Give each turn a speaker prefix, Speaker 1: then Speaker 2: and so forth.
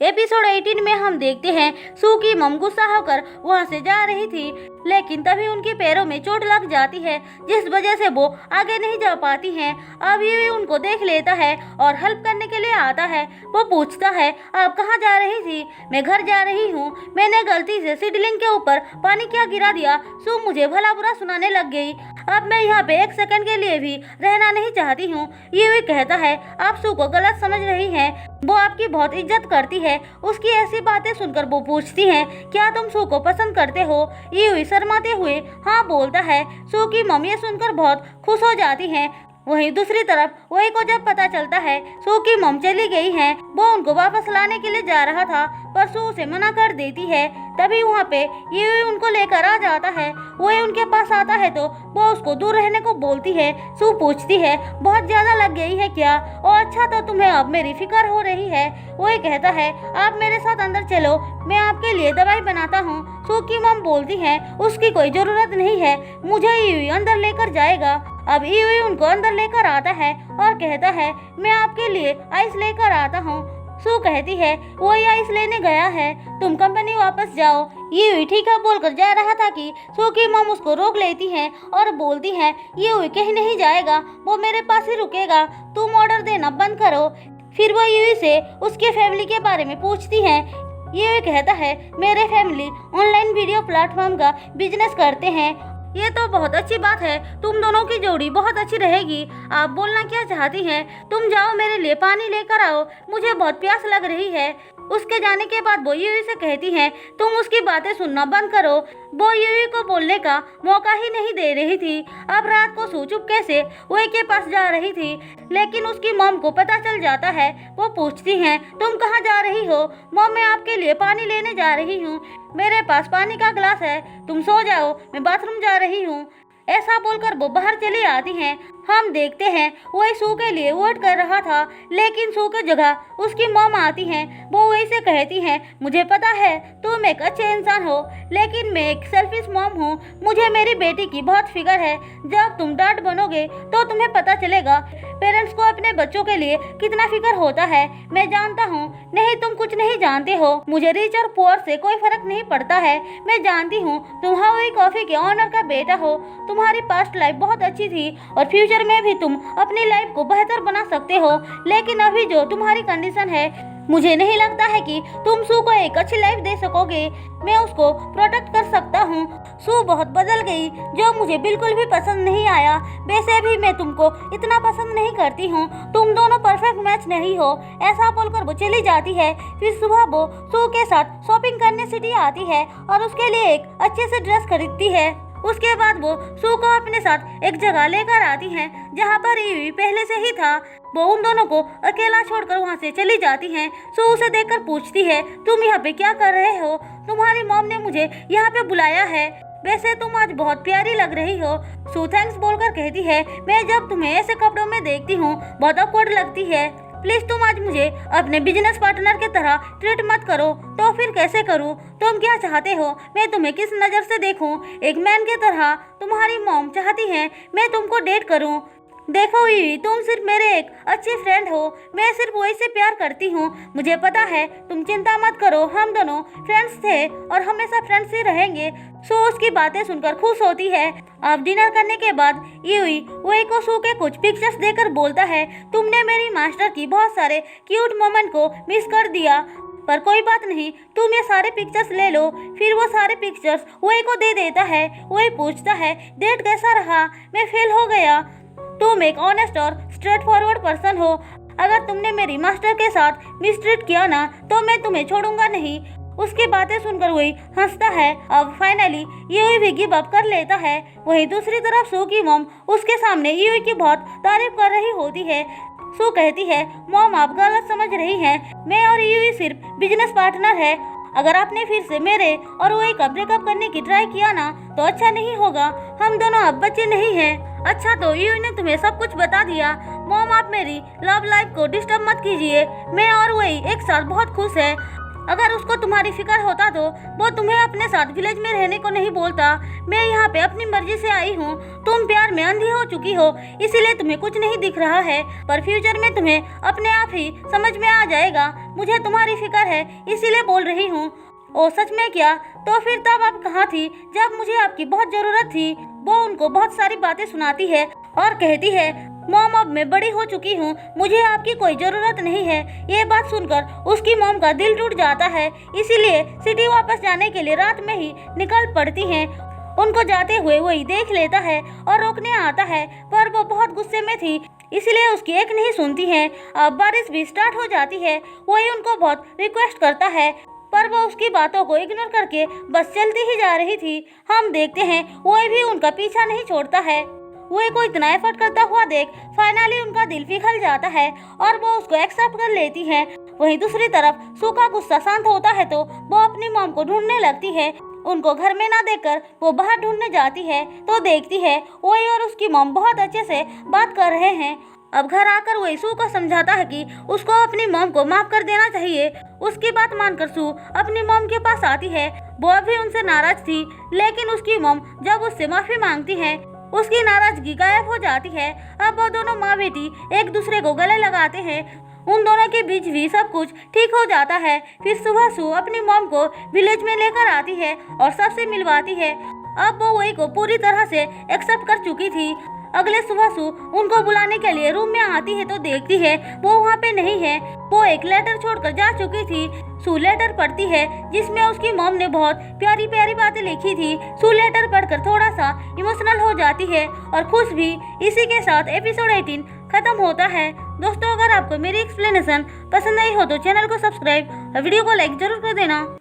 Speaker 1: Episode 18 में हम देखते हैं सू की मम गुस्सा होकर वहां से जा रही थी, लेकिन तभी उनके पैरों में चोट लग जाती है जिस वजह से वो आगे नहीं जा पाती हैं। अब ये उनको देख लेता है और हेल्प करने के लिए आता है। वो पूछता है, आप कहाँ जा रही थी? मैं घर जा रही हूँ। मैंने गलती से सीडलिंग के ऊपर पानी क्या गिरा दिया? सू मुझे भला बुरा सुनाने लग गई। अब मैं यहाँ पे एक सेकंड के लिए भी रहना नहीं चाहती हूँ। ये कहता है, आप सू को गलत समझ रही हैं। वो आपकी बहुत इज्जत करती है। उसकी ऐसी बातें सुनकर वो पूछती है, क्या तुम सू को पसंद करते हो? ये शर्माते हुए हाँ बोलता है। सू की मम्मी सुनकर बहुत खुश हो जाती हैं। वहीं दूसरी तरफ वही को जब पता चलता है सू की मम चली गई है, वो उनको वापस लाने के लिए जा रहा था पर सू उसे मना कर देती है। तभी वहाँ पे ये उनको लेकर आ जाता है। वो उनके पास आता है तो वो उसको दूर रहने को बोलती है। सू पूछती है, बहुत ज्यादा लग गई है क्या? और अच्छा तो तुम्हें अब मेरी फिक्र हो रही है। वो कहता है, आप मेरे साथ अंदर चलो, मैं आपके लिए दवाई बनाता हूँ। सू की मम बोलती है, उसकी कोई जरूरत नहीं है, मुझे ये अंदर लेकर जाएगा। अब ईवी उनको अंदर लेकर आता है और कहता है, मैं आपके लिए आइस लेकर आता हूँ। सू कहती है, वो ये आइस लेने गया है, तुम कंपनी वापस जाओ। ये ठीक है बोलकर जा रहा था कि सू की मम उसको रोक लेती है और बोलती है, ये कहीं नहीं जाएगा, वो मेरे पास ही रुकेगा, तुम ऑर्डर देना बंद करो। फिर वो यूवी से उसके फैमिली के बारे में पूछती है। ये कहता है, मेरे फैमिली ऑनलाइन वीडियो प्लेटफॉर्म का बिजनेस करते हैं। ये तो बहुत अच्छी बात है, तुम दोनों की जोड़ी बहुत अच्छी रहेगी। आप बोलना क्या चाहती हैं? तुम जाओ मेरे लिए पानी लेकर आओ, मुझे बहुत प्यास लग रही है। उसके जाने के बाद वो यूवी से कहती है, तुम उसकी बातें सुनना बंद करो। वो यूवी को बोलने का मौका ही नहीं दे रही थी। अब रात को सू चुपके से वही के पास जा रही थी, लेकिन उसकी मॉम को पता चल जाता है। वो पूछती हैं, तुम कहाँ जा रही हो? मॉम, मैं आपके लिए पानी लेने जा रही हूँ, मेरे पास पानी का ग्लास है, तुम सो जाओ, मैं बाथरूम जा रही हूँ। ऐसा बोलकर वो बाहर चली आती हैं। हम देखते हैं वही सू के लिए वेट कर रहा था, लेकिन सू की जगह उसकी मॉम आती हैं। वो वही से कहती हैं, मुझे पता है तुम एक अच्छे इंसान हो, लेकिन मैं एक सेल्फिश मॉम हूँ। मुझे मेरी बेटी की बहुत फिक्र है। जब तुम डॉट बनोगे तो तुम्हें पता चलेगा पेरेंट्स को अपने बच्चों के लिए कितना फिक्र होता है। मैं जानता हूँ, नहीं तुम कुछ नहीं जानते हो। मुझे रिच और पुअर से कोई फर्क नहीं पड़ता है। मैं जानती हूँ तुम हवाई कॉफी के ऑनर का बेटा हो। तुम्हारी पास्ट लाइफ बहुत अच्छी थी और फ्यूचर में भी तुम अपनी लाइफ को बेहतर बना सकते हो, लेकिन अभी जो तुम्हारी कंडीशन है, मुझे नहीं लगता है कि तुम सू को एक अच्छी लाइफ दे सकोगे। मैं उसको प्रोटेक्ट कर सकता हूँ। सू बहुत बदल गई, जो मुझे बिल्कुल भी पसंद नहीं आया। वैसे भी मैं तुमको इतना पसंद नहीं करती हूँ, तुम दोनों परफेक्ट मैच नहीं हो। ऐसा बोलकर वो चली जाती है। फिर सुबह वो सू के साथ शॉपिंग करने सिटी आती है और उसके लिए एक अच्छे से ड्रेस खरीदती है। उसके बाद वो सू को अपने साथ एक जगह लेकर आती हैं जहाँ पर ईवी पहले से ही था। वो उन दोनों को अकेला छोड़कर वहाँ से चली जाती हैं। सू उसे देखकर पूछती है, तुम यहाँ पे क्या कर रहे हो? तुम्हारी मॉम ने मुझे यहाँ पे बुलाया है। वैसे तुम आज बहुत प्यारी लग रही हो। सू थैंक्स बोलकर कहती है, मैं जब तुम्हें ऐसे कपड़ों में देखती हूँ बहुत ऑकवर्ड लगती है। प्लीज तुम आज मुझे अपने बिजनेस पार्टनर की तरह ट्रीट मत करो। तो फिर कैसे करूँ? तुम क्या चाहते हो मैं तुम्हें किस नज़र से देखूं? एक मैन की तरह? तुम्हारी मॉम चाहती है मैं तुमको डेट करूं। देखो ईवी, तुम सिर्फ मेरे एक अच्छी फ्रेंड हो, मैं सिर्फ वही से प्यार करती हूँ। मुझे पता है, तुम चिंता मत करो, हम दोनों फ्रेंड्स थे और हमेशा फ्रेंड्स ही रहेंगे। सू उसकी बातें सुनकर खुश होती है। अब डिनर करने के बाद ईवी वही को सू के कुछ पिक्चर्स देकर बोलता है, तुमने मेरी मास्टर की बहुत सारे क्यूट मोमेंट को मिस कर दिया, पर कोई बात नहीं, तुम ये सारे पिक्चर्स ले लो। फिर वो सारे पिक्चर्स वही को दे देता है। वही पूछता है, डेट कैसा रहा? मैं फेल हो गया। तुम एक ऑनेस्ट और स्ट्रेट फॉरवर्ड पर्सन हो। अगर तुमने मेरी मास्टर के साथ मिसट्रीट किया ना, तो मैं तुम्हें छोड़ूंगा नहीं। उसकी बातें सुनकर वही हंसता है। अब फाइनली यूवी भी गिव अप कर लेता है। वहीं दूसरी तरफ सू की मॉम उसके सामने यूवी की बहुत तारीफ कर रही होती है। सू कहती है, मॉम आप गलत समझ रही हैं, मैं और यूवी सिर्फ बिजनेस पार्टनर है। अगर आपने फिर से मेरे और वही का ब्रेकअप करने की ट्राई किया ना, तो अच्छा नहीं होगा। हम दोनों अब बच्चे नहीं हैं। अच्छा तो यूवी ने तुम्हें सब कुछ बता दिया। मॉम आप मेरी लव लाइफ को डिस्टर्ब मत कीजिए, मैं और वही एक साथ बहुत खुश है। अगर उसको तुम्हारी फिक्र होता तो वो तुम्हें अपने साथ विलेज में रहने को नहीं बोलता। मैं यहाँ पे अपनी मर्जी से आई हूँ। तुम प्यार में अंधी हो चुकी हो, इसीलिए तुम्हें कुछ नहीं दिख रहा है, पर फ्यूचर में तुम्हें अपने आप ही समझ में आ जाएगा। मुझे तुम्हारी फिक्र है, इसीलिए बोल रही हूँ। ओ सच में क्या? तो फिर तब आप कहाँ थी जब मुझे आपकी बहुत जरूरत थी? वो उनको बहुत सारी बातें सुनाती है और कहती है, मॉम अब मैं बड़ी हो चुकी हूँ, मुझे आपकी कोई जरूरत नहीं है। ये बात सुनकर उसकी मॉम का दिल टूट जाता है, इसीलिए सिटी वापस जाने के लिए रात में ही निकल पड़ती हैं। उनको जाते हुए वही देख लेता है और रोकने आता है, पर वो बहुत गुस्से में थी, इसलिए उसकी एक नहीं सुनती है। अब बारिश भी स्टार्ट हो जाती है। वही उनको बहुत रिक्वेस्ट करता है, पर वो उसकी बातों को इग्नोर करके बस चलती ही जा रही थी। हम देखते हैं वही भी उनका पीछा नहीं छोड़ता है। वो को इतना एफर्ट करता हुआ देख फाइनली उनका दिल पिघल जाता है और वो उसको एक्सेप्ट कर लेती है। वहीं दूसरी तरफ सू का गुस्सा शांत होता है तो वो अपनी मॉम को ढूंढने लगती है। उनको घर में ना देखकर वो बाहर ढूंढने जाती है तो देखती है वही और उसकी मॉम बहुत अच्छे से बात कर रहे हैं। अब घर आकर वही सू को समझाता है कि उसको अपनी मॉम को माफ कर देना चाहिए। उसकी बात मानकर सू अपनी मॉम के पास आती है। वो अभी उनसे नाराज थी, लेकिन उसकी मॉम जब उससे माफी मांगती है उसकी नाराजगी गायब हो जाती है। अब वो दोनों माँ बेटी एक दूसरे को गले लगाते हैं। उन दोनों के बीच भी सब कुछ ठीक हो जाता है। फिर सुबह सू अपनी मॉम को विलेज में लेकर आती है और सबसे मिलवाती है। अब वो वही को पूरी तरह से एक्सेप्ट कर चुकी थी। अगले सुबह सू उनको बुलाने के लिए रूम में आती है तो देखती है वो वहाँ पे नहीं है। वो एक लेटर छोड़कर जा चुकी थी। सू लेटर पढ़ती है जिसमें उसकी मॉम ने बहुत प्यारी प्यारी बातें लिखी थी। सू लेटर पढ़कर थोड़ा सा इमोशनल हो जाती है और खुश भी। इसी के साथ एपिसोड 18 खत्म होता है। दोस्तों, अगर आपको मेरी एक्सप्लेनेशन पसंद आई हो तो चैनल को सब्सक्राइब और वीडियो को लाइक जरूर कर देना।